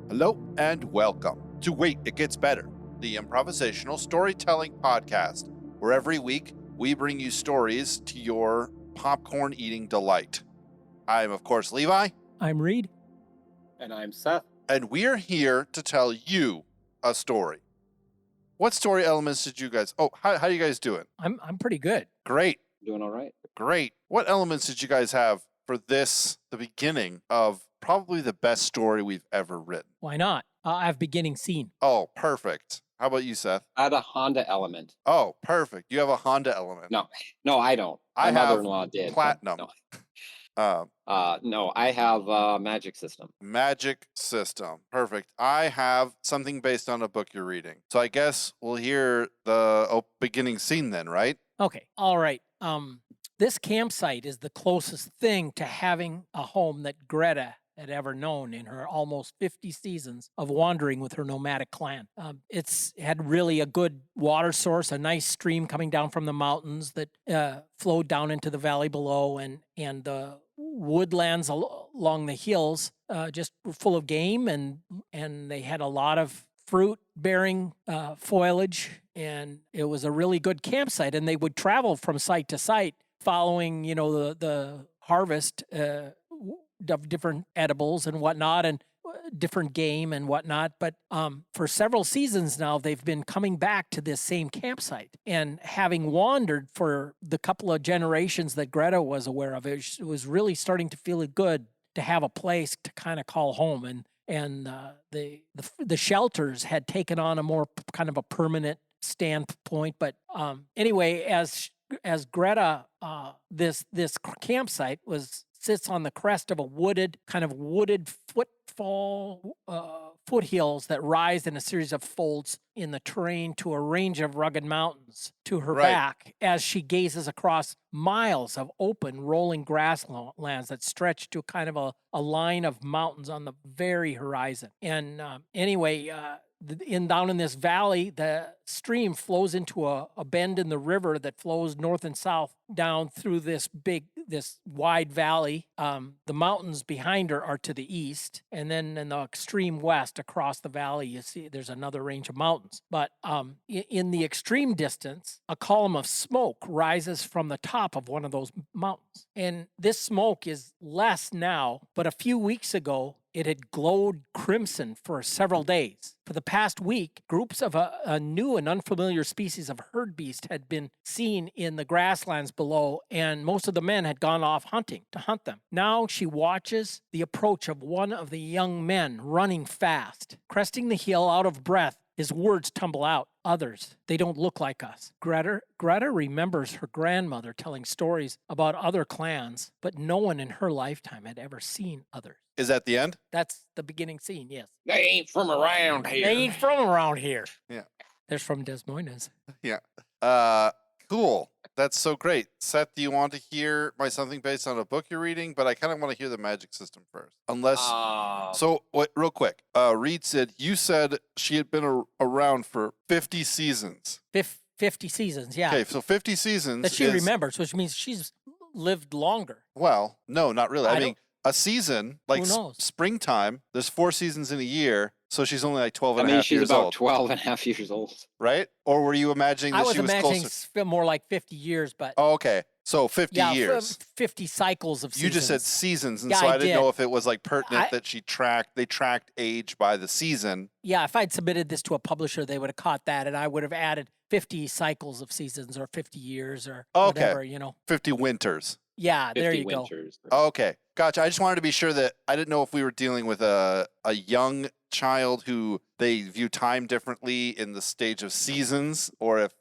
Hello and welcome to Wait, It Gets Better, the improvisational storytelling podcast, where every week we bring you stories to your popcorn eating delight. I'm, of course, Levi. I'm Reed. And I'm Seth. And we are here to tell you a story. What story elements did you guys... Oh, how are you guys doing? I'm pretty good. Great. Doing all right. Great. What elements did you guys have for this, the beginning of probably the best story we've ever written? Why not? I have beginning scene. Oh, perfect. How about you, Seth? I had a Honda Element. Oh, perfect. You have a Honda Element. No, I don't. I My have mother-in-law did. Platinum. No, I have a Magic System. Magic System. Perfect. I have something based on a book you're reading. So I guess we'll hear the beginning scene then, right? Okay. All right. This campsite is the closest thing to having a home that Greta had ever known in her almost 50 seasons of wandering with her nomadic clan. It's had really a good water source, a nice stream coming down from the mountains that flowed down into the valley below, and the woodlands along the hills just were full of game, and they had a lot of fruit-bearing foliage, and it was a really good campsite, and they would travel from site to site following, the harvest of different edibles and whatnot, and different game and whatnot. But for several seasons now, they've been coming back to this same campsite. And having wandered for the couple of generations that Greta was aware of, it was really starting to feel good to have a place to kind of call home. And the shelters had taken on a more kind of a permanent standpoint. But anyway, as Greta, this campsite sits on the crest of a wooded foothills that rise in a series of folds in the terrain to a range of rugged mountains to her back as she gazes across miles of open rolling grasslands that stretch to kind of a line of mountains on the very horizon. And down in this valley, the stream flows into a bend in the river that flows north and south down through this wide valley. The mountains behind her are to the east, and then in the extreme west across the valley, you see there's another range of mountains. But in the extreme distance, a column of smoke rises from the top of one of those mountains. And this smoke is less now, but a few weeks ago, it had glowed crimson for several days. For the past week, groups of a new and unfamiliar species of herd beast had been seen in the grasslands below, and most of the men had gone off hunting to hunt them. Now she watches the approach of one of the young men running fast. Cresting the hill, out of breath, his words tumble out. Others, they don't look like us. Greta remembers her grandmother telling stories about other clans, but no one in her lifetime had ever seen others. Is that the end? That's the beginning scene, yes. They ain't from around here. They ain't from around here. Yeah. They're from Des Moines. Yeah. Cool. That's so great. Seth, do you want to hear my something based on a book you're reading? But I kind of want to hear the Magic System first. Real quick. Reed said, you said she had been around for 50 seasons. 50 seasons, yeah. Okay, so 50 seasons that she remembers, which means she's lived longer. Well, no, not really. I mean, a season, like springtime, there's 4 seasons in a year, so she's only like 12 and a half years old. She's about 12 and a half years old. Right? Or were you imagining that she was closer? I was imagining more like 50 years, but... Oh, okay. So 50 years. 50 cycles of seasons. You just said seasons, and so I didn't know if it was like pertinent that they tracked age by the season. Yeah, if I'd submitted this to a publisher, they would have caught that, and I would have added 50 cycles of seasons or 50 years or whatever, 50 winters. Yeah, there you winters. Go. Okay, gotcha. I just wanted to be sure that I didn't know if we were dealing with a young child who they view time differently in the stage of seasons, or if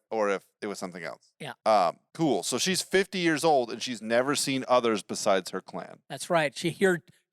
it was something else. Yeah. Cool. So she's 50 years old and she's never seen others besides her clan. That's right. She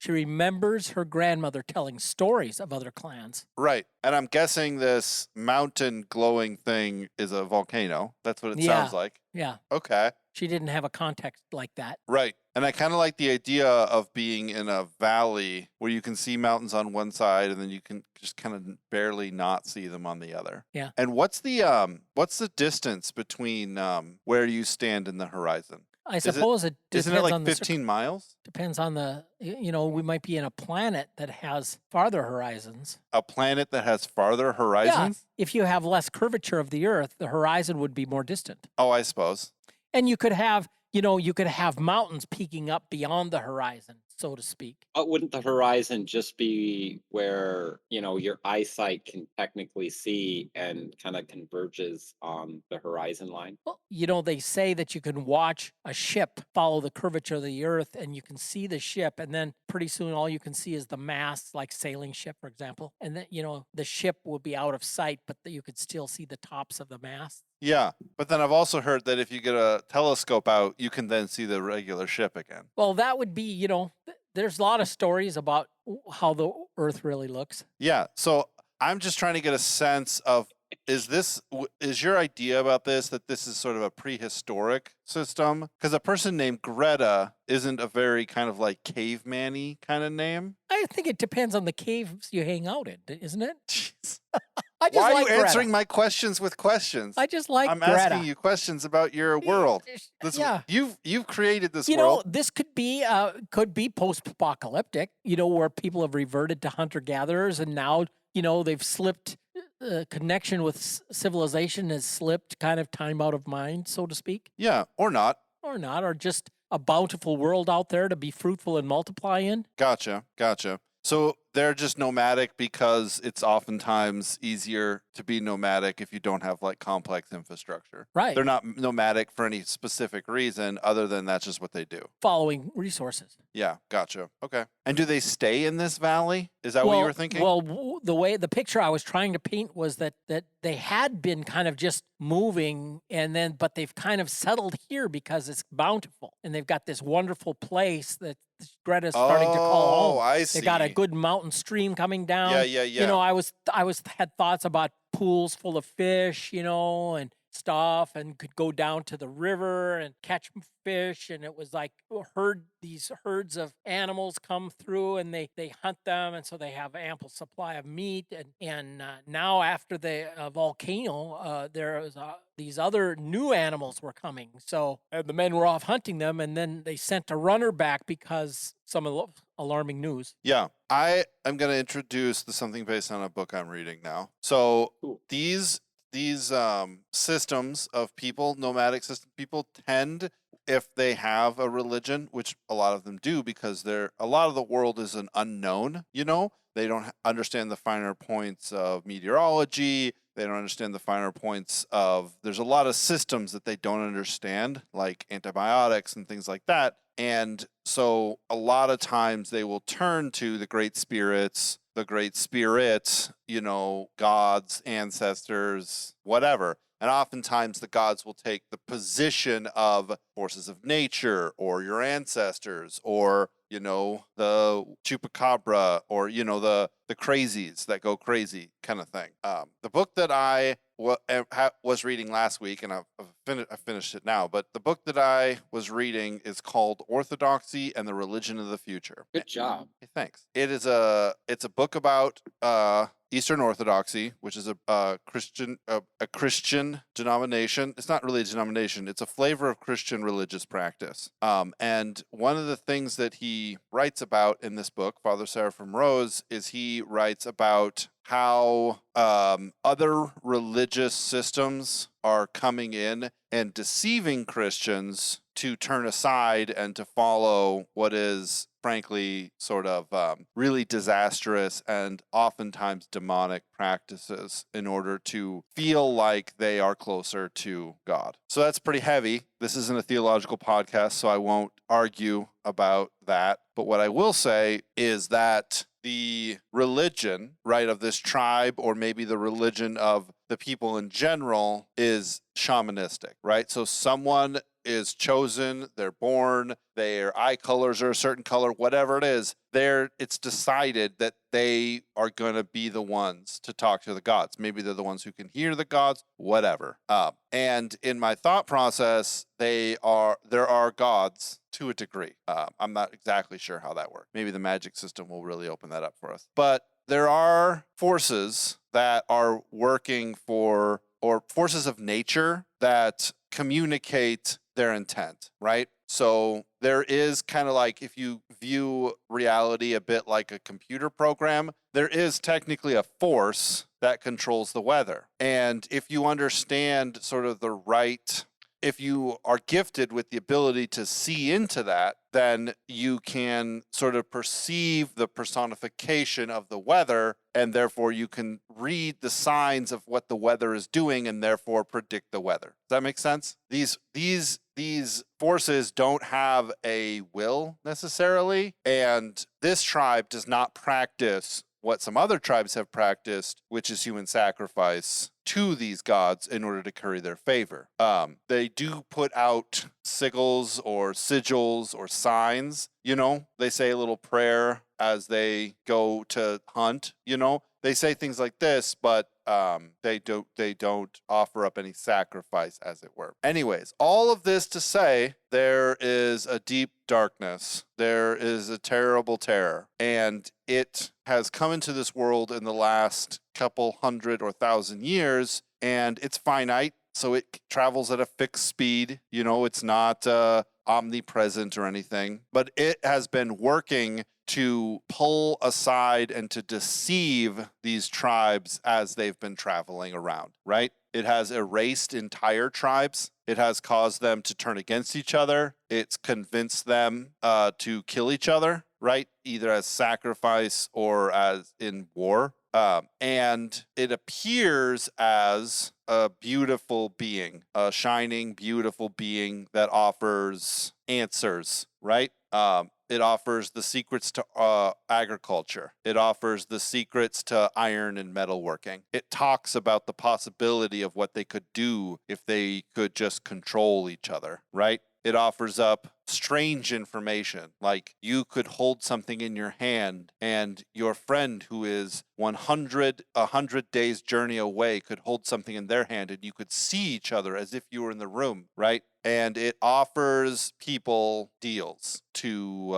remembers her grandmother telling stories of other clans. Right. And I'm guessing this mountain glowing thing is a volcano. That's what it sounds like. Yeah. Okay. She didn't have a context like that. Right. And I kind of like the idea of being in a valley where you can see mountains on one side and then you can just kind of barely not see them on the other. Yeah. And what's the distance between where you stand and the horizon? I suppose it Isn't depends it like on the 15 miles? depends on we might be in a planet that has farther horizons. A planet that has farther Yeah, horizons? if you have less curvature of the Earth, the horizon would be more distant. Oh, I suppose. And you could have, you could have mountains peaking up beyond the horizon, so to speak. But wouldn't the horizon just be where, your eyesight can technically see and kind of converges on the horizon line? Well, they say that you can watch a ship follow the curvature of the Earth and you can see the ship. And then pretty soon all you can see is the mast, like sailing ship, for example. And then, the ship will be out of sight, but you could still see the tops of the mast. Yeah, but then I've also heard that if you get a telescope out, you can then see the regular ship again. Well, that would be, there's a lot of stories about how the Earth really looks. Yeah, so I'm just trying to get a sense of, is your idea about this that this is sort of a prehistoric system? Because a person named Greta isn't a very kind of like caveman-y kind of name. I think it depends on the caves you hang out in, isn't it? Jeez. like Why are you Greta. answering my questions with questions? I just like I'm Greta. asking you questions about your world. Yeah. You've created this world. This could be post-apocalyptic, where people have reverted to hunter-gatherers and now, they've slipped, connection with civilization has slipped, kind of time out of mind, so to speak. Yeah, or not. Or just a bountiful world out there to be fruitful and multiply in. Gotcha. So they're just nomadic because it's oftentimes easier to be nomadic if you don't have like complex infrastructure. Right. They're not nomadic for any specific reason other than that's just what they do. Following resources. Yeah, gotcha. Okay. And do they stay in this valley? Is that what you were thinking? Well, the picture I was trying to paint was that they had been kind of just moving but they've kind of settled here because it's bountiful and they've got this wonderful place that Greta's starting to call home. Oh, I see. They got a good mountain stream coming down. Yeah. I had thoughts about pools full of fish, and stuff, and could go down to the river and catch fish. And it was like these herds of animals come through and they hunt them. And so they have ample supply of meat. And now after the volcano, these other new animals were coming. So the men were off hunting them. And then they sent a runner back because some of the alarming news. Yeah. I am going to introduce something based on a book I'm reading now. So these systems of people, nomadic system people, tend, if they have a religion, which a lot of them do, because a lot of the world is an unknown. They don't understand the finer points of meteorology. They don't understand the finer points of. There's a lot of systems that they don't understand, like antibiotics and things like that. And so a lot of times they will turn to the great spirits, gods, ancestors, whatever. And oftentimes the gods will take the position of forces of nature or your ancestors or, the chupacabra or, the crazies that go crazy kind of thing. The book that I was reading last week, and I finished it now, but the book that I was reading is called Orthodoxy and the Religion of the Future. Good job. Hey, thanks. It's a book about Eastern Orthodoxy, which is a Christian denomination. It's not really a denomination. It's a flavor of Christian religious practice. And one of the things that he writes about in this book, Father Seraphim Rose, is he writes about how other religious systems are coming in and deceiving Christians to turn aside and to follow what is, frankly, sort of really disastrous and oftentimes demonic practices in order to feel like they are closer to God. So that's pretty heavy. This isn't a theological podcast, so I won't argue about that. But what I will say is that the religion, right, of this tribe, or maybe the religion of the people in general, is shamanistic, right? So someone is chosen, they're born, their eye colors are a certain color, whatever it is, it's decided that they are going to be the ones to talk to the gods. Maybe they're the ones who can hear the gods, whatever. And in my thought process, there are gods to a degree. I'm not exactly sure how that works. Maybe the magic system will really open that up for us. But there are forces that are working or forces of nature that communicate their intent, right? So there is kind of like, if you view reality a bit like a computer program, there is technically a force that controls the weather. And if you understand sort of the right, if you are gifted with the ability to see into that, then you can sort of perceive the personification of the weather, and therefore you can read the signs of what the weather is doing and therefore predict the weather. Does that make sense? These forces don't have a will necessarily, and this tribe does not practice what some other tribes have practiced, which is human sacrifice to these gods in order to curry their favor. They do put out sigils or sigils or signs, they say a little prayer as they go to hunt, they say things like this, but they don't offer up any sacrifice, as it were. Anyways, all of this to say, there is a deep darkness. There is a terrible terror, and it has come into this world in the last couple hundred or thousand years, and it's finite. So it travels at a fixed speed. It's not omnipresent or anything, but it has been working to pull aside and to deceive these tribes as they've been traveling around, right? It has erased entire tribes. It has caused them to turn against each other. It's convinced them to kill each other, right? Either as sacrifice or as in war. And it appears as a beautiful being, a shining, beautiful being that offers answers, right? It offers the secrets to agriculture. It offers the secrets to iron and metalworking. It talks about the possibility of what they could do if they could just control each other, right? It offers up strange information, like you could hold something in your hand and your friend who is 100 days journey away could hold something in their hand and you could see each other as if you were in the room, right? And it offers people deals to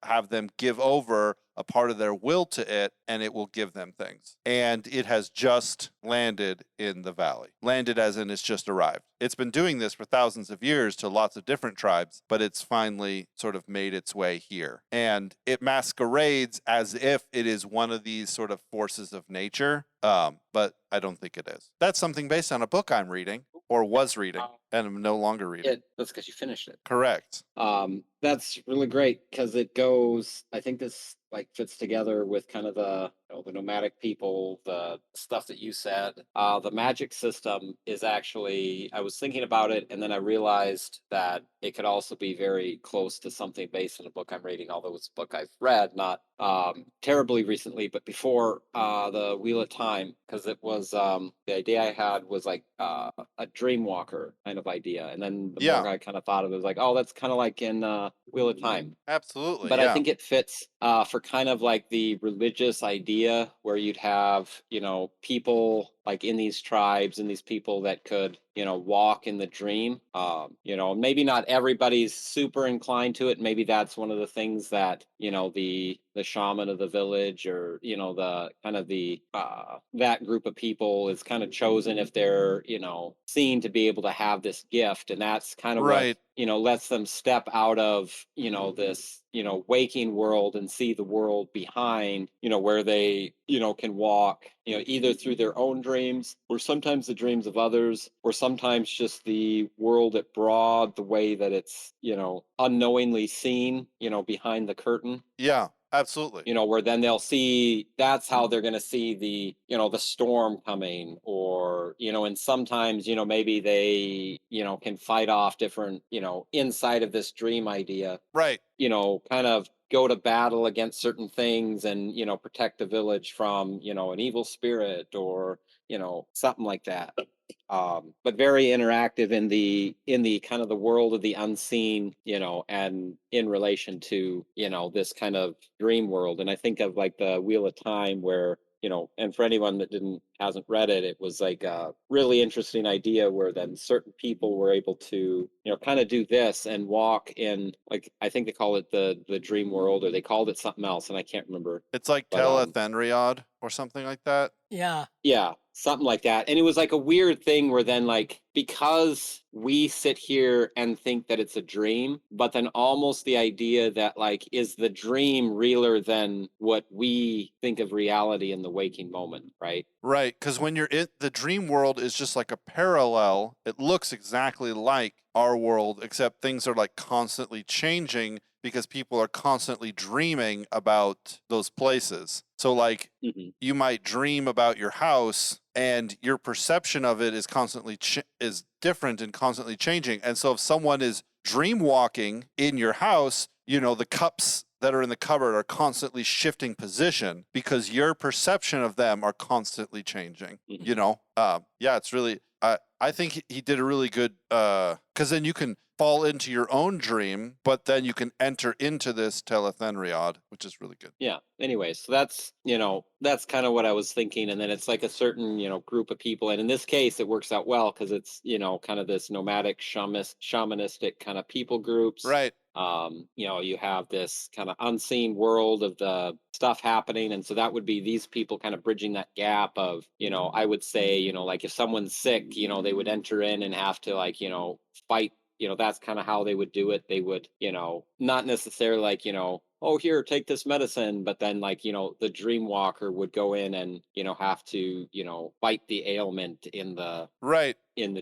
have them give over a part of their will to it, and it will give them things. And it has just landed in the valley. Landed as in it's just arrived. It's been doing this for thousands of years to lots of different tribes, but it's finally sort of made its way here. And it masquerades as if it is one of these sort of forces of nature, but I don't think it is. That's something based on a book I'm reading, or was reading, and I'm no longer reading. That's because you finished it. Correct. That's really great because it goes, I think this fits together with kind of the nomadic people, the stuff that you said. The magic system is actually, I was thinking about it, and then I realized that it could also be very close to something based on a book I'm reading, although it's a book I've read, not terribly recently, but before the Wheel of Time, because it was, the idea I had was like a dream walker kind of idea. And then the more I kind of thought of it, was like, oh, that's kind of like in Wheel of Time. Absolutely. But I think it fits for kind of like the religious idea where you'd have, people like in these tribes and these people that could, walk in the dream. Maybe not everybody's super inclined to it. Maybe that's one of the things that, the shaman of the village or, the kind of the that group of people is kind of chosen if they're, seen to be able to have this gift. And that's kind of right. what, lets them step out of, this, waking world and see the world behind, where they, can walk, either through their own dreams or sometimes the dreams of others, or sometimes just the world at broad, the way that it's, unknowingly seen, behind the curtain. Yeah. Absolutely. Where then they'll see, that's how they're going to see the, the storm coming, or, and sometimes, maybe they, can fight off different, inside of this dream idea. Right. Kind of go to battle against certain things and, protect the village from, an evil spirit or, something like that. But very interactive in the kind of the world of the unseen, and in relation to, this kind of dream world. And I think of like the Wheel of Time where, and for anyone that didn't hasn't read it, it was like a really interesting idea where then certain people were able to, kind of do this and walk in, like, I think they call it the dream world, or they called it something else, and I can't remember. It's like But, telethenriod or something like that. Yeah. Yeah, something like that. And it was like a weird thing where then, like, because we sit here and think that it's a dream, but then almost the idea that, like, is the dream realer than what we think of reality in the waking moment, right? Right, because when you're in the dream world is just like a parallel. It looks exactly like our world, except things are like constantly changing because people are constantly dreaming about those places. So like you might dream about your house and your perception of it is constantly is different and constantly changing. And so if someone is dream walking in your house, the cups that are in the cupboard are constantly shifting position because your perception of them are constantly changing. Yeah, it's really, I think he did a really good, because then you can fall into your own dream, but then you can enter into this telethenriod, which is really good. Yeah. Anyway, so that's kind of what I was thinking. And then it's like a certain, group of people. And in this case, it works out well because it's, kind of this nomadic shamanistic kind of people groups. Right. You have this kind of unseen world of the stuff happening. And so that would be these people kind of bridging that gap of, I would say, like if someone's sick, they would enter in and have to like, fight. That's kind of how they would do it. They would, not necessarily like, oh, here, take this medicine. But then like, the dream walker would go in and, have to, fight the ailment in the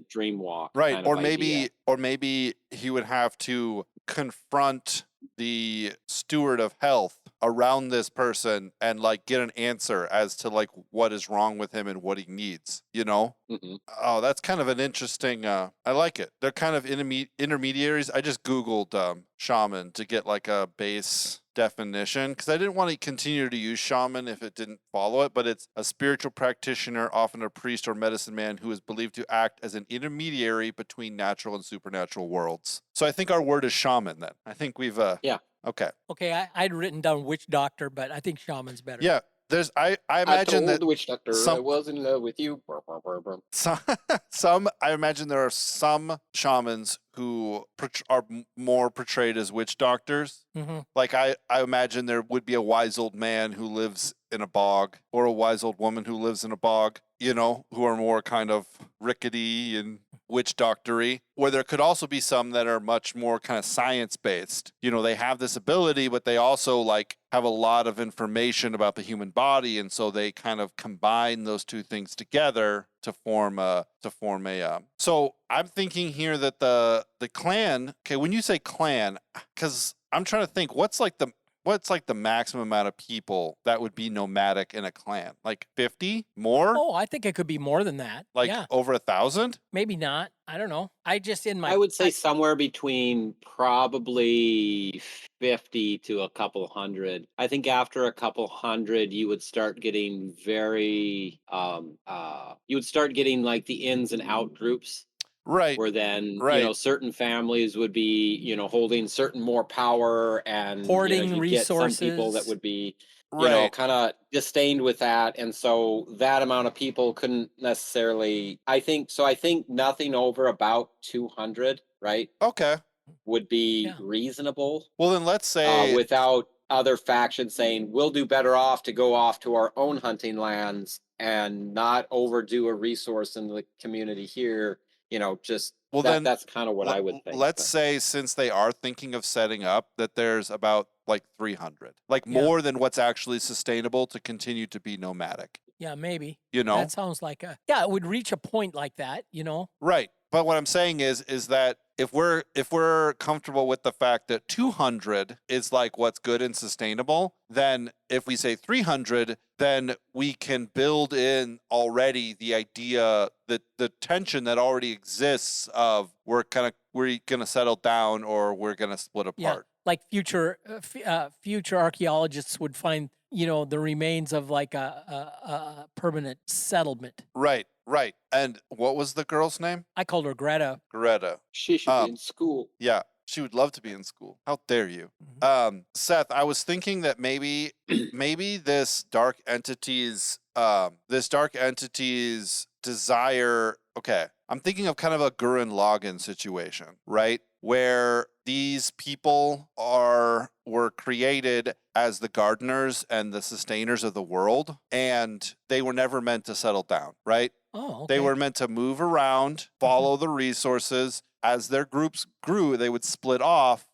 dream walk. Right. Kind Or of maybe, idea. or maybe he would have to confront the steward of health around this person and like get an answer as to like what is wrong with him and what he needs, Oh, that's kind of an interesting, I like it. They're kind of intermediaries. I just Googled shaman to get like a base definition because I didn't want to continue to use shaman if it didn't follow it, but it's a spiritual practitioner, often a priest or medicine man, who is believed to act as an intermediary between natural and supernatural worlds. So I think our word is shaman then. I think we've yeah. Okay. Okay, I'd written down witch doctor, but I think shaman's better. Yeah. There's I imagine I told that the witch doctor I was in love with you. Some I imagine there are some shamans who are more portrayed as witch doctors. Mm-hmm. Like I imagine there would be a wise old man who lives in a bog, or a wise old woman who lives in a bog, who are more kind of rickety and witch doctory, where there could also be some that are much more kind of science based. They have this ability, but they also like have a lot of information about the human body, and so they kind of combine those two things together to form a so I'm thinking here that the clan, okay, when you say clan, because I'm trying to think what's like the maximum amount of people that would be nomadic in a clan? Like 50? More? Oh, I think it could be more than that. Like yeah. over 1,000? Maybe not. I don't know. I would say somewhere between probably 50 to a couple hundred. I think after a couple hundred, you would start getting very, you would start getting like the ins and out groups. Right. Where then, Right. certain families would be, holding certain more power, and hoarding you resources. Get some people that would be, Right. kind of disdained with that. And so that amount of people couldn't necessarily, I think nothing over about 200, right? Okay. Would be reasonable. Well, then let's say without other factions saying we'll do better off to go off to our own hunting lands and not overdo a resource in the community here. Just that's kind of what I would think. Let's say, since they are thinking of setting up, that there's about like 300, like more than what's actually sustainable to continue to be nomadic. Yeah, maybe. That sounds like it would reach a point like that, Right. But what I'm saying is that if we're comfortable with the fact that 200 is like what's good and sustainable, then if we say 300, then we can build in already the idea that the tension that already exists of we're going to settle down or we're going to split apart. Yeah, like future archaeologists would find, the remains of like a permanent settlement. Right. Right. And what was the girl's name? I called her Greta. Greta. She should be in school. Yeah. She would love to be in school. How dare you? Seth, I was thinking that maybe this dark entity's desire. Okay, I'm thinking of kind of a Gurren Lagann situation, right? Where these people were created as the gardeners and the sustainers of the world, and they were never meant to settle down, right? Oh, okay. They were meant to move around, follow the resources. As their groups grew, they would split off,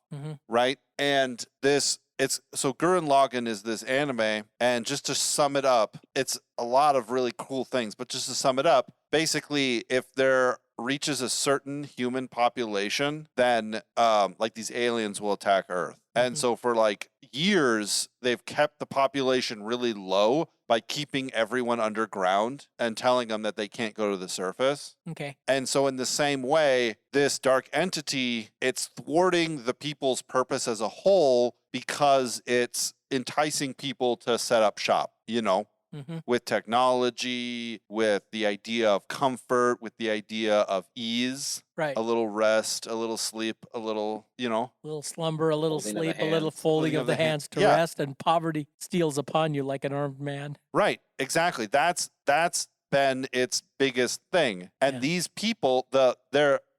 right? And so Gurren Lagann is this anime, and just to sum it up, it's a lot of really cool things, but just to sum it up, basically, if there reaches a certain human population, then like these aliens will attack Earth. And so for like years, they've kept the population really low by keeping everyone underground and telling them that they can't go to the surface. Okay. And so in the same way, this dark entity, it's thwarting the people's purpose as a whole because it's enticing people to set up shop, with technology, with the idea of comfort, with the idea of ease. Right. A little rest, a little sleep, a little, A little slumber, a little Folding of the sleep, a little hands. folding of the hands to Yeah. rest, and poverty steals upon you like an armed man. Right, exactly. That's been its biggest thing. And these people,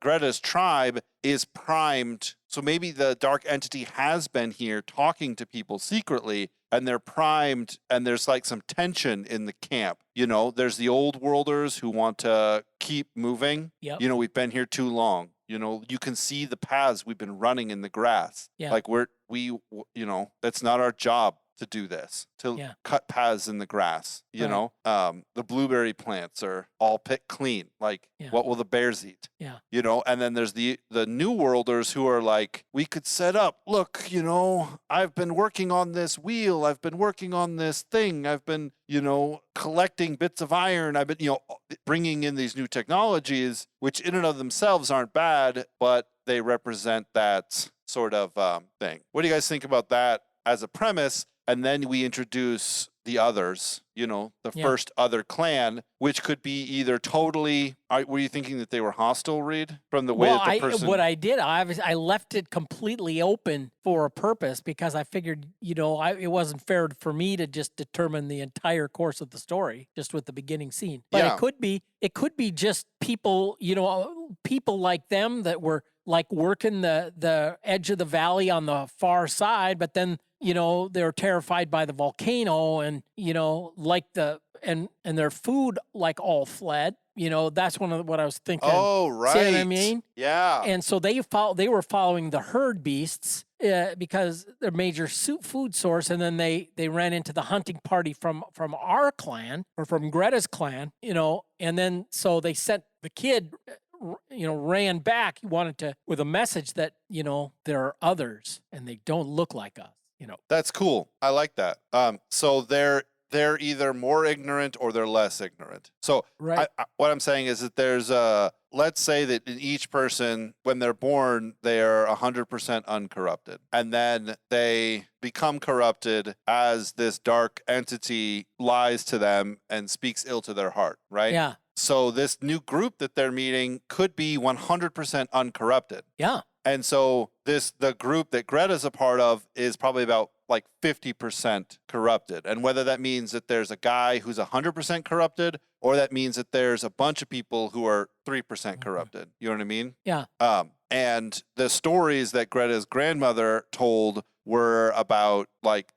Greta's tribe is primed. So maybe the dark entity has been here talking to people secretly, and they're primed, and there's like some tension in the camp. There's the old worlders who want to keep moving. Yep. We've been here too long. You can see the paths we've been running in the grass. Yeah. Like that's not our job to do this, to cut paths in the grass. The blueberry plants are all picked clean. Like, what will the bears eat? Yeah. And then there's the new worlders who are like, we could set up, look, I've been working on this wheel. I've been working on this thing. I've been, collecting bits of iron. I've been, bringing in these new technologies, which in and of themselves aren't bad, but they represent that sort of thing. What do you guys think about that as a premise? And then we introduce the others, first other clan, which could be either totally. Were you thinking that they were hostile, Reed, from the way that the person? What I did, I left it completely open for a purpose because I figured, it wasn't fair for me to just determine the entire course of the story just with the beginning scene. But it could be just people, people like them that were like working the edge of the valley on the far side, but then they're terrified by the volcano and, and their food like all fled. That's one of what I was thinking. Oh, right. See what I mean? Yeah. And so they were following the herd beasts because they're major food source. And then they ran into the hunting party from our clan or from Greta's clan, and then so they sent the kid, ran back. He wanted to, with a message that, there are others and they don't look like us. That's cool. I like that. So they're either more ignorant or they're less ignorant. So right. What I'm saying is that there's let's say that in each person, when they're born, they are 100% uncorrupted. And then they become corrupted as this dark entity lies to them and speaks ill to their heart, right? Yeah. So this new group that they're meeting could be 100% uncorrupted. Yeah. And so the group that Greta's a part of is probably about like 50% corrupted. And whether that means that there's a guy who's 100% corrupted, or that means that there's a bunch of people who are 3% corrupted. You know what I mean? Yeah. And the stories that Greta's grandmother told were about like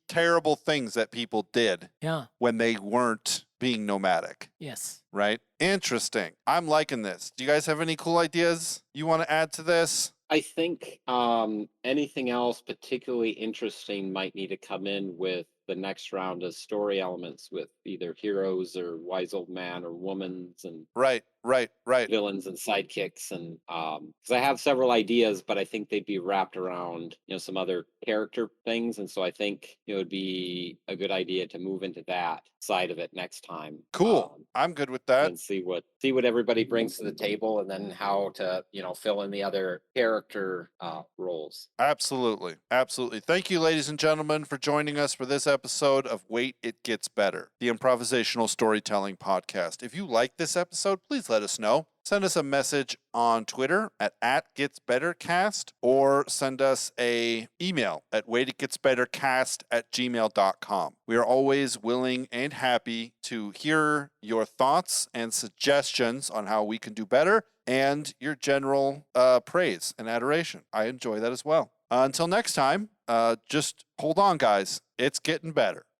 terrible things that people did when they weren't being nomadic. Yes. Right? Interesting. I'm liking this. Do you guys have any cool ideas you want to add to this? I think anything else particularly interesting might need to come in with the next round of story elements with either heroes or wise old man or womans and right villains and sidekicks, and because I have several ideas, but I think they'd be wrapped around some other character things, and so I think it would be a good idea to move into that side of it next time. Cool. I'm good with that. And see what everybody brings to the table, and then how to fill in the other character roles. Absolutely. Thank you, ladies and gentlemen, for joining us for this episode of Wait, It Gets Better, the improvisational storytelling podcast. If you like this episode, please let us know. Send us a message on Twitter at @GetsBetterCast or send us a email at Waititgetsbettercast@gmail.com. We are always willing and happy to hear your thoughts and suggestions on how we can do better and your general praise and adoration. I enjoy that as well. Until next time, just hold on, guys. It's getting better.